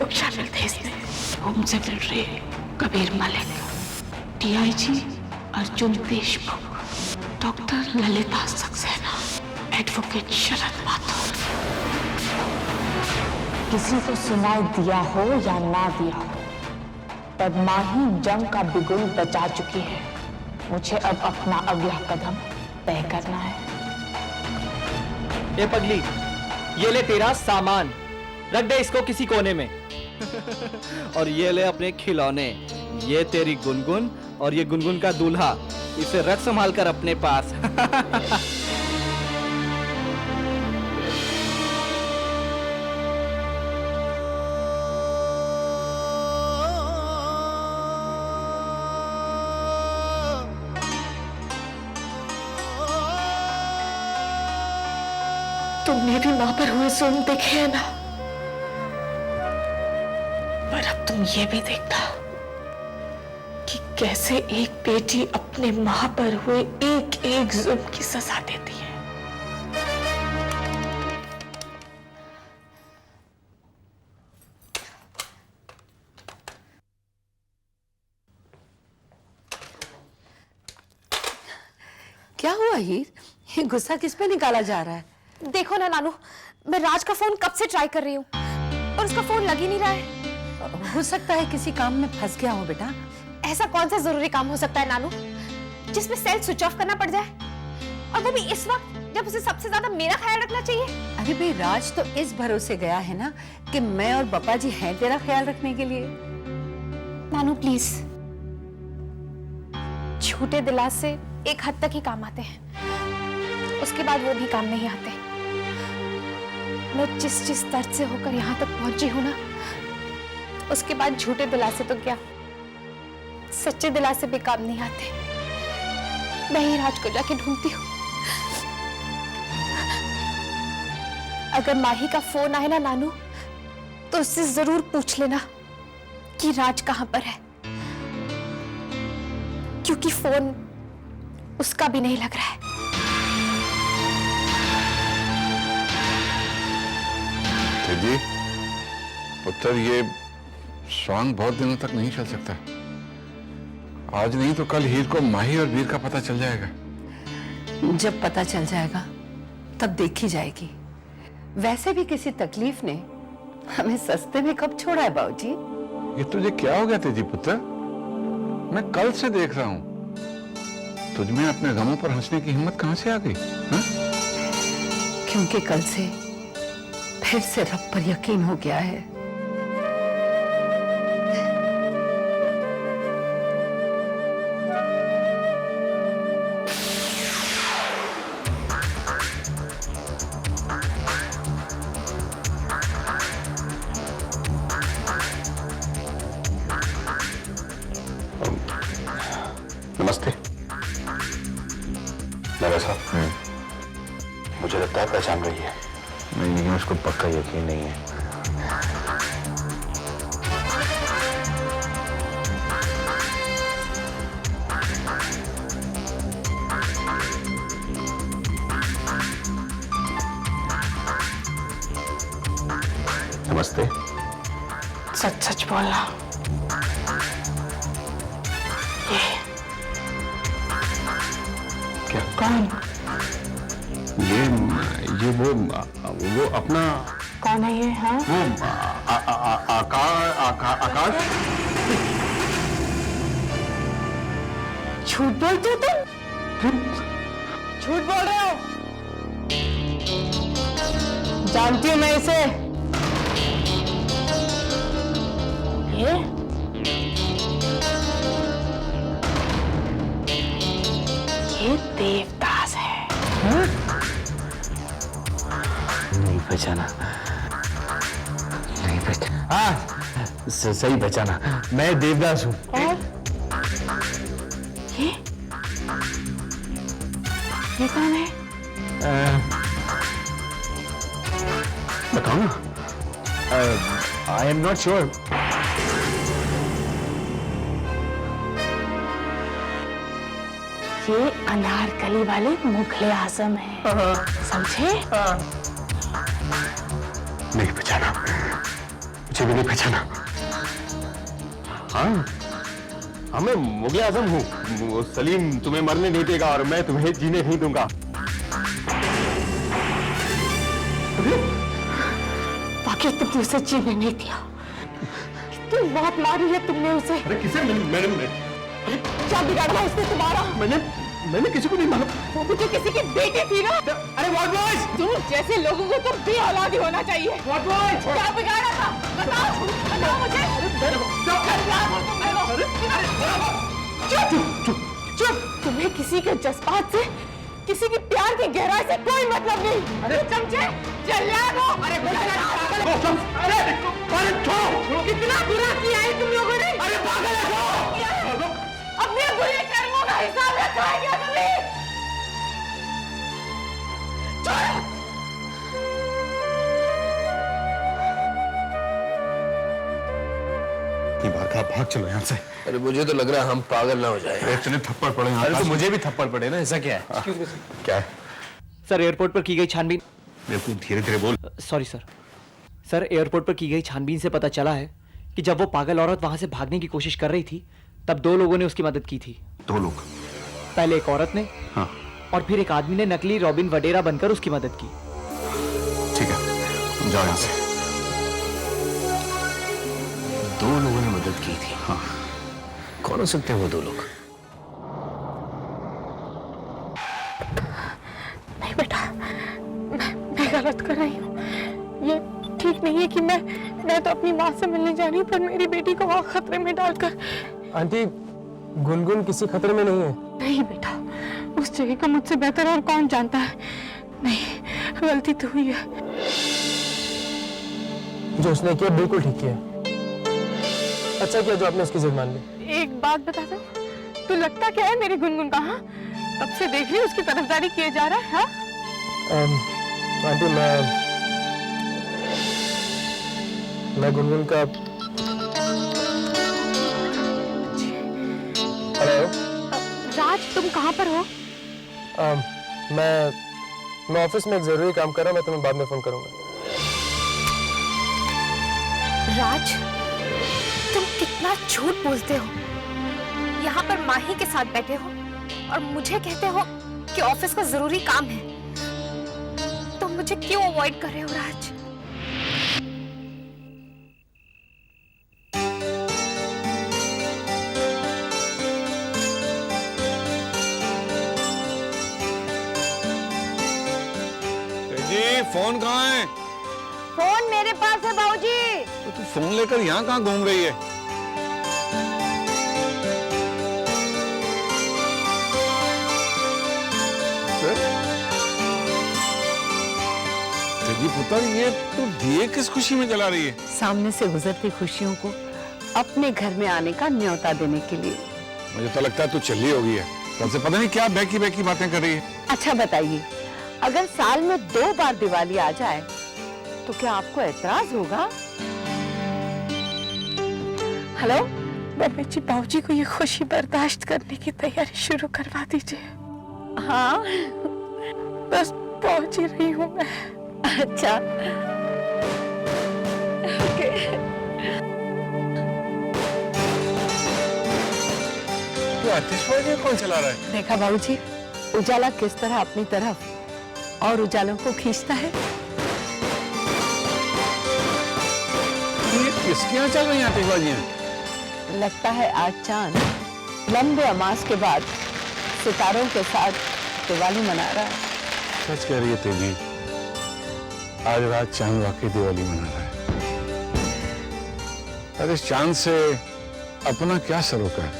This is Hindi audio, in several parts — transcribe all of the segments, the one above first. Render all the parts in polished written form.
लोग शामिल थे इसमें। Home secretary Kabir Malik, DIG Arjun Deshmukh, doctor Lalita Saxena, advocate Sharad Mathur. किसी को सुनाई दिया हो या ना दिया हो, पर माही जंग का बिगुल बचा चुकी है। मुझे अब अपना अगला कदम तय करना है। ये पगली, ये ले तेरा सामान, रख दे इसको किसी कोने में। और ये ले अपने खिलौने, ये तेरी गुनगुन और ये गुनगुन का दूल्हा, इसे रख संभाल कर अपने पास। तुमने भी मां पर हुए जुल्म देखे हैं ना, पर अब तुम ये भी देखना कि कैसे एक बेटी अपने मां पर हुए एक एक जुल्म की सजा देती है। क्या हुआ हीर? ये गुस्सा किस पे निकाला जा रहा है? देखो ना नानू, मैं राज का फोन कब से ट्राई कर रही हूँ और उसका फोन लग ही नहीं रहा है। हो सकता है किसी काम में फंस गया हो बेटा। ऐसा कौन सा जरूरी काम हो सकता है नानू जिसमें सेल स्विच ऑफ करना पड़ जाए, और वो भी इस वक्त जब उसे सबसे ज्यादा मेरा ख्याल रखना चाहिए। अरे भाई, राज तो इस भरोसे गया है ना कि मैं और पापा जी हैं तेरा ख्याल रखने के लिए। नानू प्लीज, झूठे दिलासे एक हद तक ही काम आते हैं, उसके बाद वो भी काम नहीं आते। मैं जिस दर्द से होकर यहाँ तक पहुंची हूं ना, उसके बाद झूठे दिलासे तो क्या, सच्चे दिलासे भी काम नहीं आते। मैं ही राज को जाके ढूंढती हूँ। अगर माही का फोन आए ना नानू, तो उससे जरूर पूछ लेना कि राज कहां पर है, क्योंकि फोन उसका भी नहीं लग रहा है। जी पुत्र, ये स्वांग बहुत दिनों तक नहीं चल सकता। आज नहीं तो कल हीर को माही और वीर का पता चल जाएगा। जब पता चल जाएगा तब देखी जाएगी। वैसे भी किसी तकलीफ ने हमें सस्ते में कब छोड़ा है बाबूजी? ये तुझे क्या हो गया तेजी पुत्र? मैं कल से देख रहा हूं, तुझमें अपने गमों पर हंसने की हिम्मत कहां से आ गई? हा? क्योंकि कल से फिर से रब पर यकीन हो गया है। नमस्ते। मेरा साहब, मुझे लगता है पहचान रही है। नहीं, लेकिन उसको पक्का यकीन नहीं है। नमस्ते। सच सच बोलना, ये क्या? कौन? ये वो अपना कौन है ये? हाँ, वो आकाश। झूठ बोलते हो तुम? झूठ बोल रहे हो? जानती हूँ मैं इसे। ये देवदास है। नहीं पहचाना, नहीं पहचाना। हाँ, सही पहचाना, मैं देवदास हूँ। और ये कौन है? बताओ ना। I am not sure. ये अनारकली वाले मुगले आजम है, समझे? नहीं पहचाना, मुझे भी नहीं पहचाना। हाँ, मैं मुगले आजम हूँ। सलीम तुम्हें मरने नहीं देगा और मैं तुम्हें जीने नहीं दूंगा। बाकी तुमने उसे जीने नहीं दिया, कितनी मौत मारी है तुमने उसे। अरे किसे? मैंने क्या बिगाड़ा उसने तुम्हारा? मैंने किसी को नहीं मारा। वो मुझे किसी की बेटी थी ना। अरे व्हाट बॉयज, तुम जैसे लोगों को तो भी औलादी होना चाहिए। व्हाट बॉयज, क्या बिगाड़ा था? बताओ मुझे। चुप। तुम्हें किसी के जज्बात से, किसी की प्यार की गहराई से कोई मतलब नहीं। अरे चमचे, जल्लाद हो। अरे छोड़ो, कितना बुरा किया है तुम लोगों ने। अरे पागल है, अपने बुरे कर्मों का हिसाब रखा है क्या कभी? छोड़ो। भाग चलो यहाँ से। अरे मुझे तो लग रहा है हम पागल ना हो जाए। इतने थप्पड़ पड़े यहाँ। अरे तो मुझे भी थप्पड़ पड़े ना, ऐसा क्या है? क्या है? सर एयरपोर्ट पर की गई छानबीन। तू धीरे धीरे बोल। Sorry sir. सर एयरपोर्ट पर की गई छानबीन से पता चला है कि जब वो पागल औरत वहां से भागने की कोशिश कर रही थी तब दो लोगों ने उसकी मदद की थी। दो लोग? पहले एक औरत ने, हाँ, और फिर एक आदमी ने नकली रॉबिन वडेरा बनकर उसकी मदद की। ठीक है, जाओ यहाँ से। दो लोगों ने मदद की थी। हाँ। कौन हो सकते हैं वो दो लोग? नहीं बेटा, मैं गलत कर रही हूँ। ये ठीक नहीं है कि मैं तो अपनी माँ से मिलने जा रही हूँ, पर मेरी बेटी को वहाँ खतरे में डालकर। आंटी, गुनगुन किसी खतरे में नहीं है। नहीं बेटा, उस जगह को मुझसे बेहतर और कौन जानता है। नहीं, गलती तो हुई है। जो उसने किया बिल्कुल ठीक किया। अच्छा किया जो आपने उसकी जिद मान ली। एक बात बता दो, तू लगता क्या है मेरी गुनगुन का? हाँ, तब से देख रही उसकी तरफदारी किए जा रहा है। हाँ? आंटी, मैं गुनगुन का। हेलो राज, तुम कहाँ पर हो? मैं ऑफिस में एक जरूरी काम कर रहा हूँ, मैं तुम्हें बाद में फोन करूंगा। राज, तुम कितना झूठ बोलते हो। यहाँ पर माही के साथ बैठे हो और मुझे कहते हो कि ऑफिस का जरूरी काम है। तुम मुझे क्यों अवॉइड कर रहे हो राज? जी फोन कहाँ है? फोन मेरे पास है बाबूजी। तो तू फोन लेकर यहाँ कहाँ घूम रही है? तेजी पुत्र, ये तू दिए किस खुशी में जला रही है? सामने से गुजरती खुशियों को अपने घर में आने का न्योता देने के लिए। मुझे तो लगता है तू चली होगी है। कल से पता नहीं क्या बैकी बैकी बातें कर रही है। अच्छा बताइए, अगर साल में 2 बार दिवाली आ जाए तो क्या आपको एतराज होगा? हेलो मम्मी जी, बाबूजी को ये खुशी बर्दाश्त करने की तैयारी शुरू करवा दीजिए। हाँ, बस पहुंच ही रही हूँ मैं। अच्छा। तो आतिशबाजी कौन चला रहा है? देखा बाबूजी, उजाला किस तरह अपनी तरफ और उजालों को खींचता है। ये किसके यहाँ चल रही हैं आतिशबाजियाँ? लगता है आज चांद लंबे अमास के बाद सितारों के साथ दिवाली मना रहा है। सच कह रही है तेजी, आज रात चांद वाकई दिवाली मना रहा है। अरे इस चांद से अपना क्या सरोकार?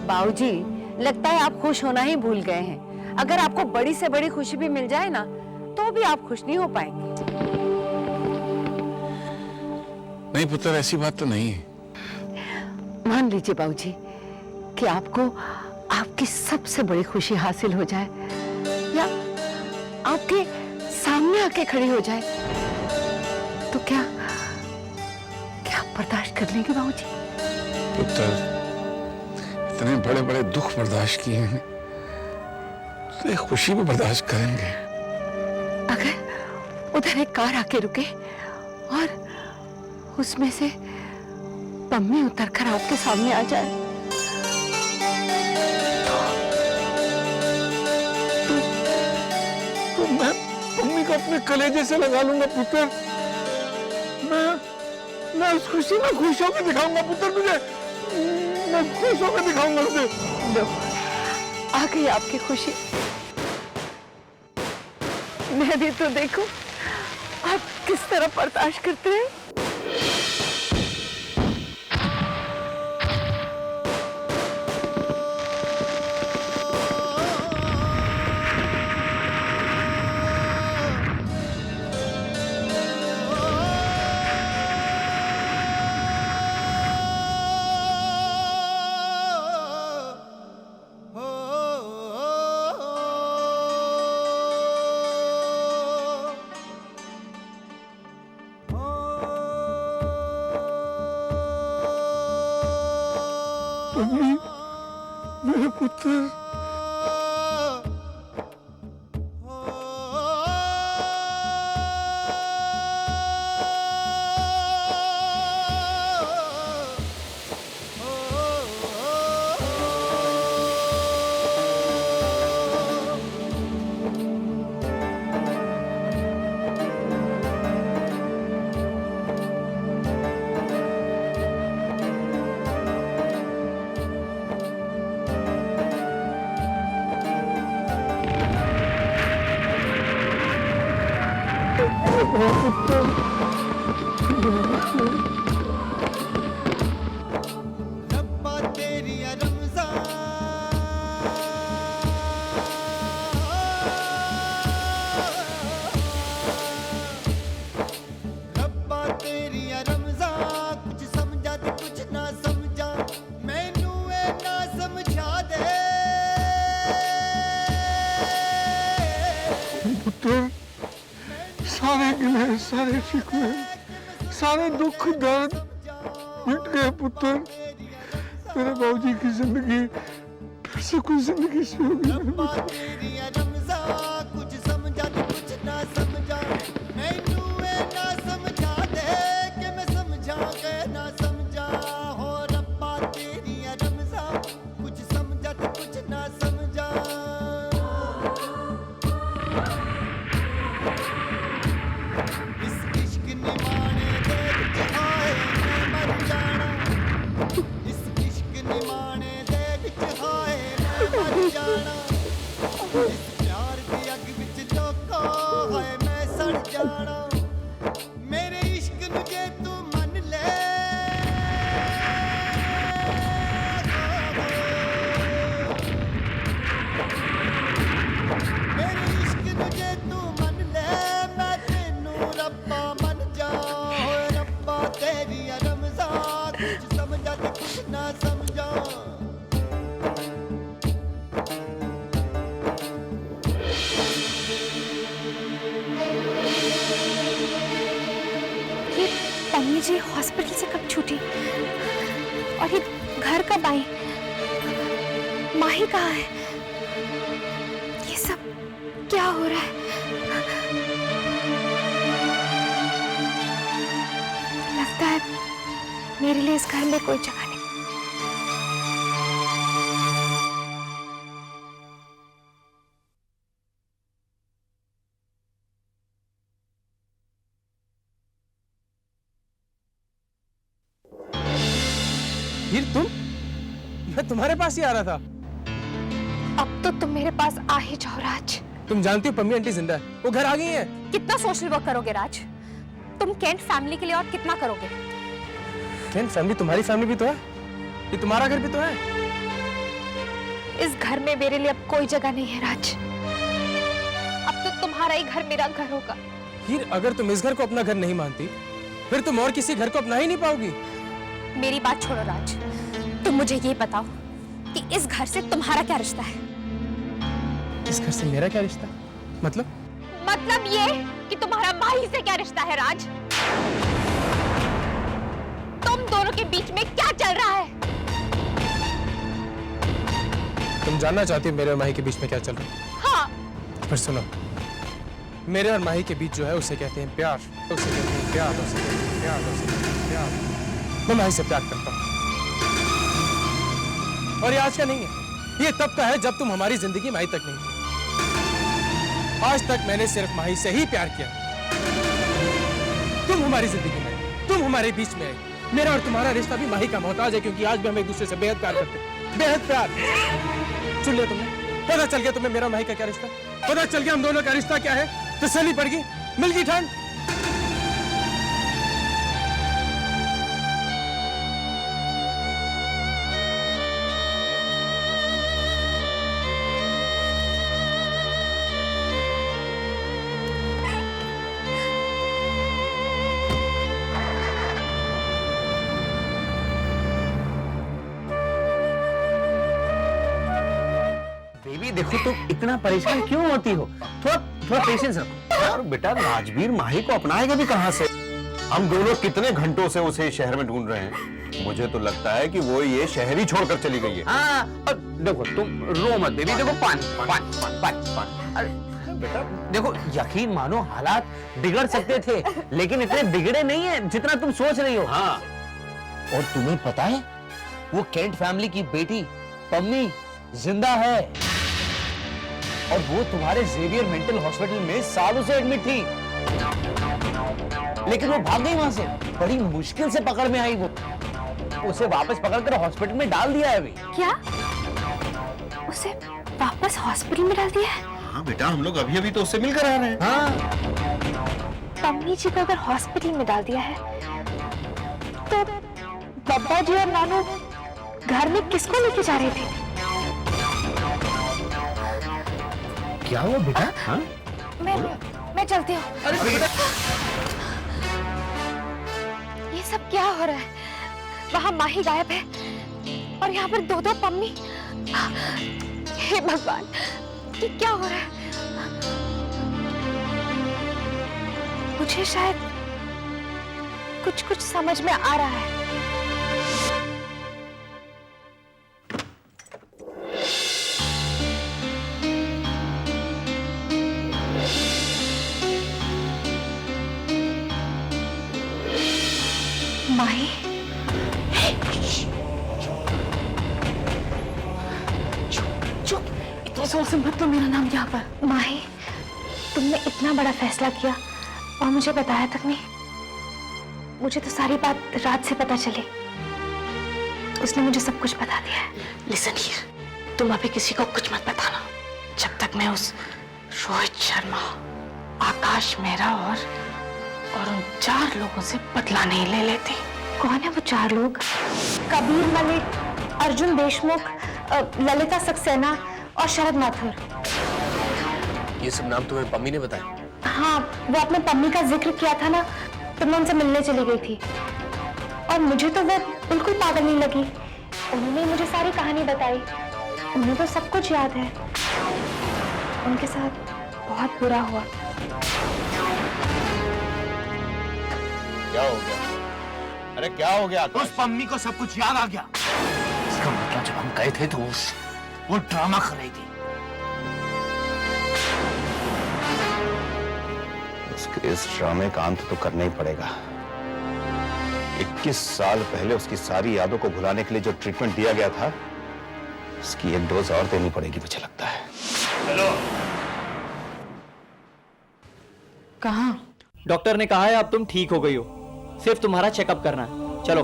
बाबूजी, लगता है आप खुश होना ही भूल गए हैं। अगर आपको बड़ी से बड़ी खुशी भी मिल जाए ना, तो भी आप खुश नहीं हो पाएंगे। नहीं पुत्र, ऐसी बात तो नहीं है। मान लीजिए बाबूजी कि आपको आपकी सबसे बड़ी खुशी हासिल हो जाए या आपके सामने आके खड़ी हो जाए, तो क्या आप बर्दाश्त कर लेंगे बाबूजी? पुत्र, इतने बड़े बड़े दुख बर्दाश्त किए हैं, तो एक खुशी भी बर्दाश्त करेंगे। अगर उधर एक कार आके रुके और उसमें से पम्मी उतरकर आपके सामने आ जाए तो मैं पम्मी को अपने कलेजे से लगा लूंगा पुत्र। मैं उस खुशी में खुश होकर दिखाऊंगा पुत्र तुझे। मैं खुश होकर दिखाऊंगा तुझे। लो, आ गई आपकी खुशी। मैं भी तो देखूं आप किस तरह बर्दाश्त करते हैं। पम्मी, मेरे पुत्र। सारे गिले, सारे शिकवे, सारे दुख दर्द मिट गए पुत्र। मेरे बाबूजी की जिंदगी फिर से कुछ जिंदगी सी होगी मेरे पुत्र। कुछ समझा तो कुछ ना समझा, मैनू ना समझा दे कि मैं समझा के ना समझा। हो रब्बा तेरी रमजा, कुछ समझा तो कुछ ना समझा। प्यार दी अग विच धोखा है मैं सड़ जाना। मेरे इश्क नू जे तू मन ले, मेरे इश्क नू जे तू मन ले, मैं तेनू रब्बा मन जा। होए रब्बा तेरी रमजा, कुछ समझा ते कुछ ना समझा। पम्मी जी हॉस्पिटल से कब छूटी और ये घर कब आई? माही कहाँ है? ये सब क्या हो रहा है? लगता है मेरे लिए इस घर में कोई जगह नहीं। हीर, तुम? मैं तुम्हारे पास ही आ रहा था। अब तो तुम मेरे पास आ ही जाओ राज। तुम जानती हो पम्मी आंटी जिंदा है, वो घर आ गई है। कितना सोशल वर्क करोगे राज? तुम कैंट फैमिली के लिए और कितना करोगे? कैंट फैमिली तुम्हारी फैमिली भी तो है, ये तुम्हारा घर भी तो है। इस घर में मेरे लिए अब कोई जगह नहीं है राज। अब तो तुम्हारा ही घर मेरा घर होगा। हीर, अगर तुम इस घर को अपना घर नहीं मानती, फिर तुम और किसी घर को अपना ही नहीं पाओगी। मेरी बात छोड़ो राज, तुम मुझे ये बताओ कि इस घर से तुम्हारा क्या रिश्ता है? इस घर से मेरा क्या रिश्ता? मतलब ये कि तुम्हारा माही से क्या रिश्ता है राज? तुम दोनों के बीच में क्या चल रहा है? तुम जानना चाहती हो मेरे और माही के बीच में क्या चल रहा है? हाँ। पर सुनो, मेरे और माही के बीच जो है उसे कहते हैं प्यार। उसे कहते हैं प्यार, उसे कहते हैं प्यार, उसे कहते हैं प्यार। मैं माही से प्यार करता हूँ, और ये आज का नहीं है, ये तब का है जब तुम हमारी जिंदगी में आई तक नहीं थी। आज तक मैंने सिर्फ माही से ही प्यार किया। तुम हमारी जिंदगी में, तुम हमारे बीच में आए। मेरा और तुम्हारा रिश्ता भी माही का मोहताज है, क्योंकि आज भी हम एक दूसरे से बेहद प्यार करते हैं, बेहद प्यार। सुन लिया तुमने? पता चल गया तुम्हें मेरा माही का क्या रिश्ता? पता चल गया हम दोनों का रिश्ता क्या है? तसल्ली पड़ गई, मिल गई ठान। बेबी देखो, तुम इतना परेशान क्यों होती हो? थोड़ा थोड़ा पेशेंस रखो। और बेटा राजवीर माही को अपनाएगा भी कहां से? हम दोनों कितने घंटों से उसे शहर में ढूंढ रहे हैं। मुझे तो लगता है कि वो ये शहर ही छोड़कर चली गई है। हाँ, और देखो तुम रो मत बेबी, देखो पानी पानी पानी पानी। अरे बेटा देखो, यकीन मानो हालात बिगड़ सकते थे, लेकिन इतने बिगड़े नहीं है जितना तुम सोच रही हो। हाँ, और तुम्हें पता है वो केंट फैमिली की बेटी पम्मी जिंदा है, और वो तुम्हारे जेवियर मेंटल हॉस्पिटल में सालों से एडमिट थी, लेकिन वो भाग गई वहां से। बड़ी मुश्किल से पकड़ में आई वो। उसे वापस पकड़कर हॉस्पिटल में डाल दिया है अभी। क्या? उसे वापस हॉस्पिटल में डाल दिया है? हाँ बेटा, हम लोग अभी अभी तो उससे मिलकर आ रहे हैं। हाँ, पम्मी जी को अगर हॉस्पिटल में डाल दिया है, तो बब्बा जी और नानू घर में किसको लेके जा रहे थे? क्या हुआ बेटा? हाँ? मैं चलती हूँ। ये सब क्या हो रहा है? वहाँ माही गायब है और यहाँ पर दो पम्मी। हे भगवान, ये क्या हो रहा है? मुझे शायद कुछ समझ में आ रहा है। माही, चुप, इतने जोर से मत लो मेरा नाम यहाँ पर। माही, तुमने इतना बड़ा फैसला किया और मुझे बताया तक नहीं। मुझे तो सारी बात रात से पता चली। उसने मुझे सब कुछ बता दिया है। लिसन हियर, तुम अभी किसी को कुछ मत बताना जब तक मैं उस रोहित शर्मा, आकाश मेहरा और उन 4 लोगों से बदला नहीं ले लेती। कौन है वो 4 लोग? कबीर मलिक, अर्जुन देशमुख, ललिता सक्सेना और शरद माथुर। ये सब नाम तुम्हें पम्मी ने बताया? हाँ, वो अपने पम्मी का जिक्र किया था ना, तो मैं उनसे मिलने चली गई थी, और मुझे तो वो बिल्कुल पागल नहीं लगी। उन्होंने मुझे सारी कहानी बताई। उन्हें तो सब कुछ याद है। उनके साथ बहुत बुरा हुआ। क्या हो गया? अरे क्या हो गया? उस पम्मी को सब कुछ याद आ गया। इसका मतलब जब हम गए थे तो वो ड्रामा कर रही थी। उसके इस ड्रामे का अंत तो करना ही पड़ेगा। 21 साल पहले उसकी सारी यादों को भुलाने के लिए जो ट्रीटमेंट दिया गया था, उसकी एक डोज और देनी पड़ेगी मुझे लगता है। हेलो, कहाँ? डॉक्टर ने कहा है अब तुम ठीक हो गई हो, सिर्फ तुम्हारा चेकअप करना है। चलो।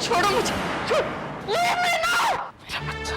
छोड़ो मुझे, छोड़, leave me now! मेरा बच्चा,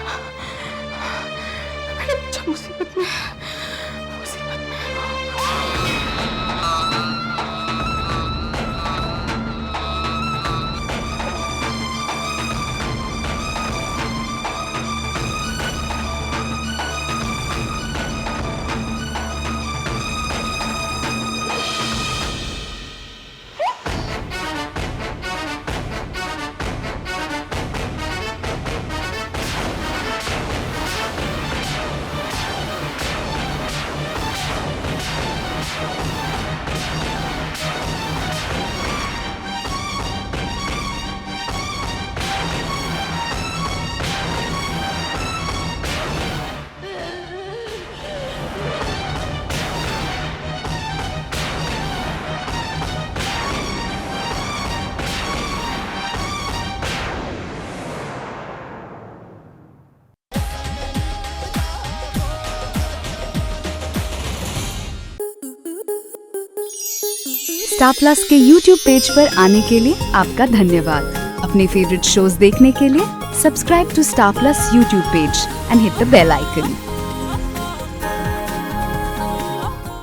स्टार प्लस के YouTube पेज पर आने के लिए आपका धन्यवाद। अपने फेवरेट शोज देखने के लिए subscribe to Star Plus YouTube page and hit the bell icon.